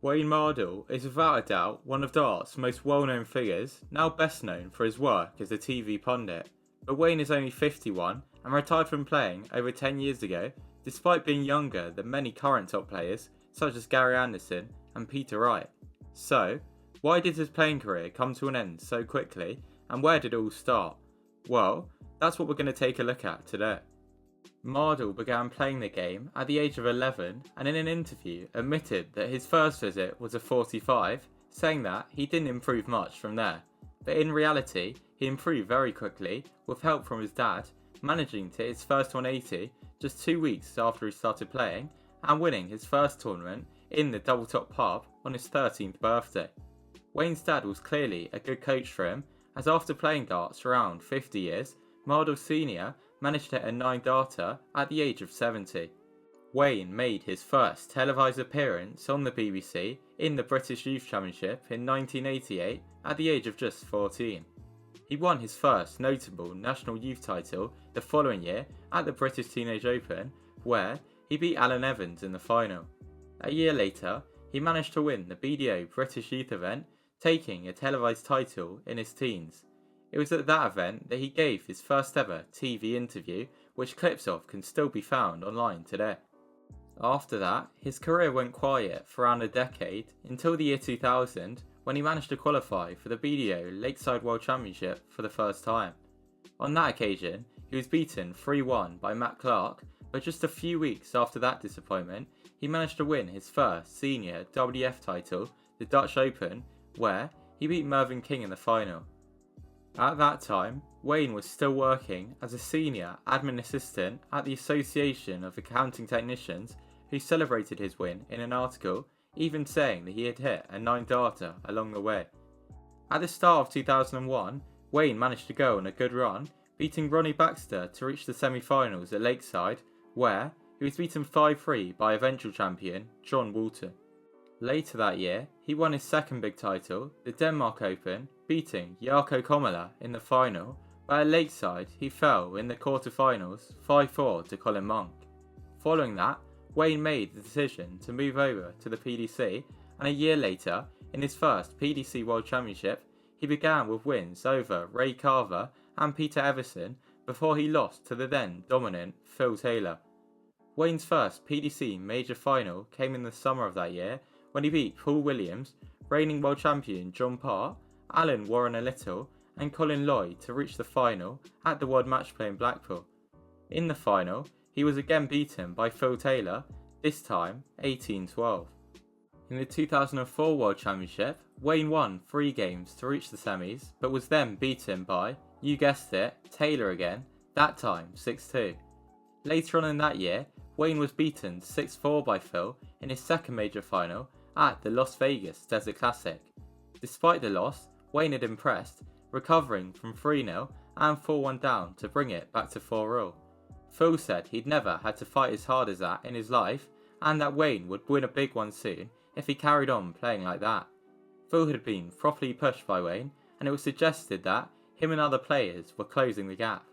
Wayne Mardle is without a doubt one of dart's most well-known figures, now best known for his work as a TV pundit. But Wayne is only 51 and retired from playing over 10 years ago, despite being younger than many current top players such as Gary Anderson and Peter Wright. So, why did his playing career come to an end so quickly, and where did it all start? Well, that's what we're going to take a look at today. Mardle began playing the game at the age of 11 and in an interview admitted that his first visit was a 45, saying that he didn't improve much from there. But in reality, he improved very quickly with help from his dad, managing to hit his first 180 just 2 weeks after he started playing and winning his first tournament in the Double Top Pub on his 13th birthday. Wayne's dad was clearly a good coach for him, as after playing darts for around 50 years, Mardle Sr. managed to hit a 9-darter at the age of 70. Wayne made his first televised appearance on the BBC in the British Youth Championship in 1988 at the age of just 14. He won his first notable national youth title the following year at the British Teenage Open, where he beat Alan Evans in the final. A year later, he managed to win the BDO British Youth event, taking a televised title in his teens. It was at that event that he gave his first ever TV interview, which clips of can still be found online today. After that, his career went quiet for around a decade until the year 2000, when he managed to qualify for the BDO Lakeside World Championship for the first time. On that occasion, he was beaten 3-1 by Matt Clark, but just a few weeks after that disappointment, he managed to win his first senior WF title, the Dutch Open, where he beat Mervyn King in the final. At that time, Wayne was still working as a senior admin assistant at the Association of Accounting Technicians, who celebrated his win in an article, even saying that he had hit a 9-darter along the way. At the start of 2001, Wayne managed to go on a good run, beating Ronnie Baxter to reach the semi-finals at Lakeside, where he was beaten 5-3 by eventual champion John Walton. Later that year, he won his second big title, the Denmark Open, beating Jarkko Komala in the final, but at Lakeside he fell in the quarterfinals 5-4 to Colin Monk. Following that, Wayne made the decision to move over to the PDC, and a year later, in his first PDC World Championship, he began with wins over Ray Carver and Peter Everson before he lost to the then dominant Phil Taylor. Wayne's first PDC major final came in the summer of that year when he beat Paul Williams, reigning world champion John Parr, Alan Warren-a-Little and Colin Lloyd to reach the final at the World Matchplay in Blackpool. In the final, he was again beaten by Phil Taylor, this time 18-12. In the 2004 World Championship, Wayne won 3 games to reach the semis, but was then beaten by, you guessed it, Taylor again, that time 6-2. Later on in that year, Wayne was beaten 6-4 by Phil in his second major final at the Las Vegas Desert Classic. Despite the loss, Wayne had impressed, recovering from 3-0 and 4-1 down to bring it back to 4-all. Phil said he'd never had to fight as hard as that in his life, and that Wayne would win a big one soon if he carried on playing like that. Phil had been properly pushed by Wayne, and it was suggested that him and other players were closing the gap.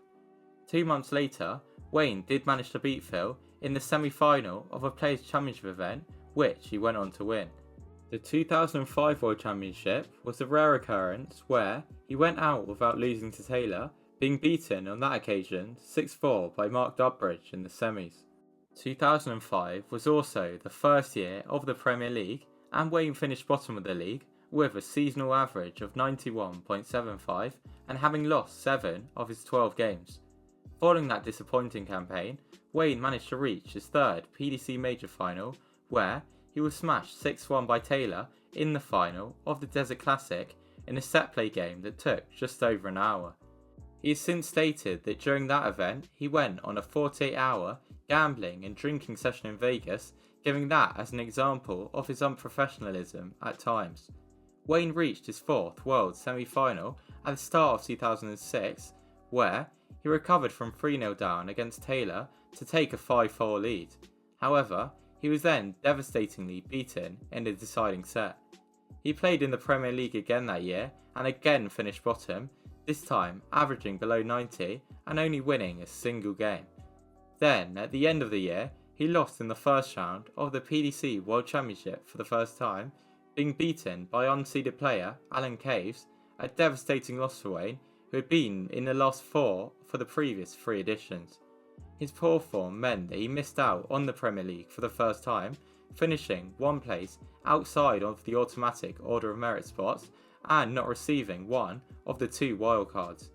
2 months later, Wayne did manage to beat Phil in the semi-final of a Players' Championship event, which he went on to win. The 2005 World Championship was a rare occurrence where he went out without losing to Taylor, being beaten on that occasion 6-4 by Mark Dudbridge in the semis. 2005 was also the first year of the Premier League, and Wayne finished bottom of the league with a seasonal average of 91.75 and having lost 7 of his 12 games. Following that disappointing campaign, Wayne managed to reach his third PDC major final, where he was smashed 6-1 by Taylor in the final of the Desert Classic in a set play game that took just over an hour. He has since stated that during that event he went on a 48-hour gambling and drinking session in Vegas, giving that as an example of his unprofessionalism at times. Wayne reached his 4th World semi-final at the start of 2006, where he recovered from 3-0 down against Taylor to take a 5-4 lead. However, he was then devastatingly beaten in the deciding set. He played in the Premier League again that year and again finished bottom, this time averaging below 90 and only winning a single game. Then, at the end of the year, he lost in the first round of the PDC World Championship for the first time, being beaten by unseeded player Alan Caves, a devastating loss for Wayne, who had been in the last 4 for the previous 3 editions. His poor form meant that he missed out on the Premier League for the first time, finishing 1 place outside of the automatic order of merit spots and not receiving 1 of the 2 wildcards.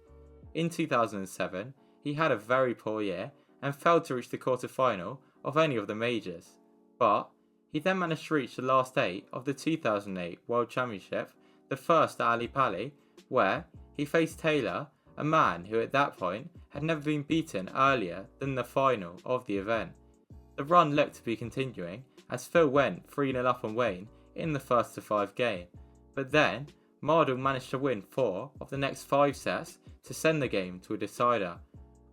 In 2007, he had a very poor year and failed to reach the quarter-final of any of the majors, but he then managed to reach the last 8 of the 2008 World Championship, the first at Ali Pali, where he faced Taylor, a man who at that point had never been beaten earlier than the final of the event. The run looked to be continuing as Phil went 3-0 up on Wayne in the first of 5 game, but then Mardle managed to win 4 of the next 5 sets to send the game to a decider.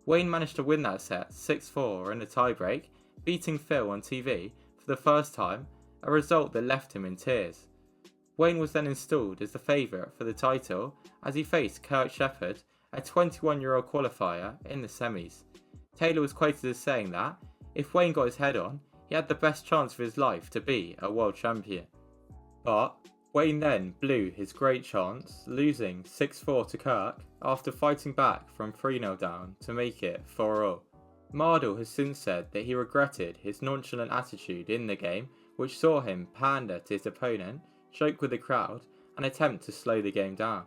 Wayne managed to win that set 6-4 in a tiebreak, beating Phil on TV for the first time, a result that left him in tears. Wayne was then installed as the favourite for the title as he faced Kurt Shepherd, a 21-year-old qualifier, in the semis. Taylor was quoted as saying that, if Wayne got his head on, he had the best chance of his life to be a world champion. But Wayne then blew his great chance, losing 6-4 to Kirk after fighting back from 3-0 down to make it 4-0. Mardle has since said that he regretted his nonchalant attitude in the game, which saw him pander to his opponent, joke with the crowd, and attempt to slow the game down.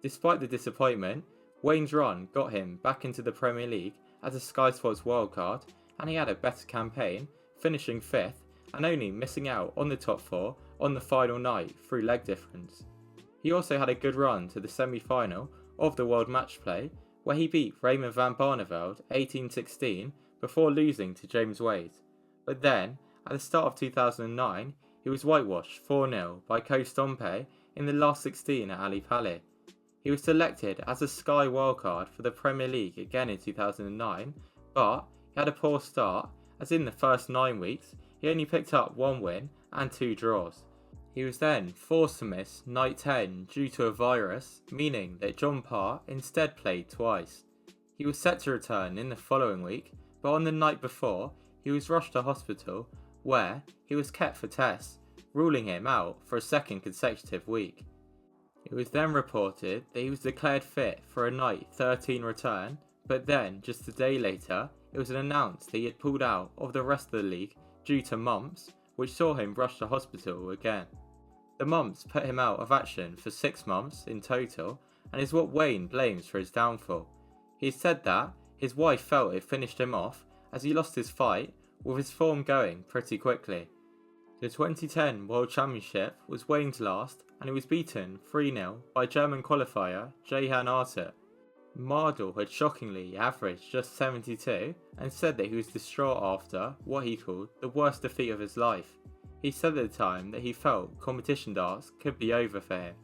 Despite the disappointment, Wayne's run got him back into the Premier League as a Sky Sports wildcard, and he had a better campaign, finishing 5th and only missing out on the top 4 on the final night through leg difference. He also had a good run to the semi-final of the World Match Play, where he beat Raymond van Barneveld 18-16 before losing to James Wade. But then, at the start of 2009, he was whitewashed 4-0 by Ko Stompe in the last 16 at Ali Pali. He was selected as a Sky wildcard for the Premier League again in 2009, but he had a poor start, as in the first 9 weeks he only picked up 1 win and 2 draws. He was then forced to miss night 10 due to a virus, meaning that John Parr instead played twice. He was set to return in the following week, but on the night before he was rushed to hospital, where he was kept for tests, ruling him out for a second consecutive week. It was then reported that he was declared fit for a night 13 return, but then just a day later it was announced that he had pulled out of the rest of the league due to mumps, which saw him rushed to hospital again. The mumps put him out of action for 6 months in total, and is what Wayne blames for his downfall. He said that his wife felt it finished him off as he lost his fight, with his form going pretty quickly. The 2010 World Championship was Wayne's last, and he was beaten 3-0 by German qualifier Jehan Artet. Mardle had shockingly averaged just 72 and said that he was distraught after what he called the worst defeat of his life. He said at the time that he felt competition darts could be over for him.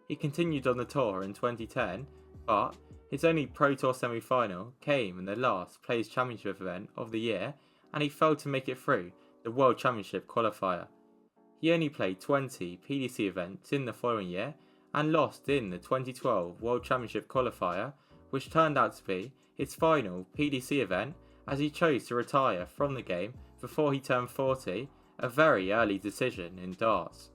He continued on the tour in 2010, but his only Pro Tour semi-final came in the last Players Championship event of the year, and he failed to make it through the World Championship qualifier. He only played 20 PDC events in the following year and lost in the 2012 World Championship qualifier, which turned out to be his final PDC event, as he chose to retire from the game before he turned 40, a very early decision in darts.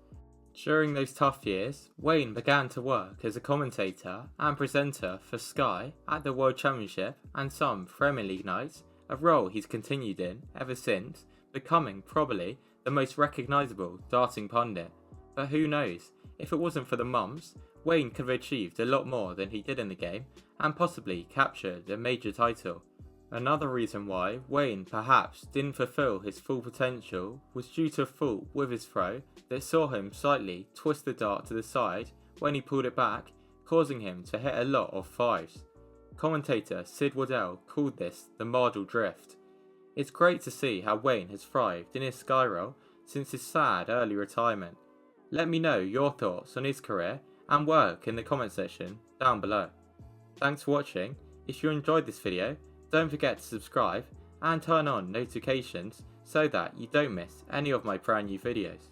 During those tough years, Wayne began to work as a commentator and presenter for Sky at the World Championship and some Premier League nights, a role he's continued in ever since, becoming probably the most recognisable darting pundit. But who knows, if it wasn't for the mumps, Wayne could have achieved a lot more than he did in the game and possibly captured a major title. Another reason why Wayne perhaps didn't fulfill his full potential was due to a fault with his throw that saw him slightly twist the dart to the side when he pulled it back, causing him to hit a lot of 5s. Commentator Sid Waddell called this the Mardle drift. It's great to see how Wayne has thrived in his Sky role since his sad early retirement. Let me know your thoughts on his career and work in the comment section down below. Thanks for watching. If you enjoyed this video, don't forget to subscribe and turn on notifications so that you don't miss any of my brand new videos.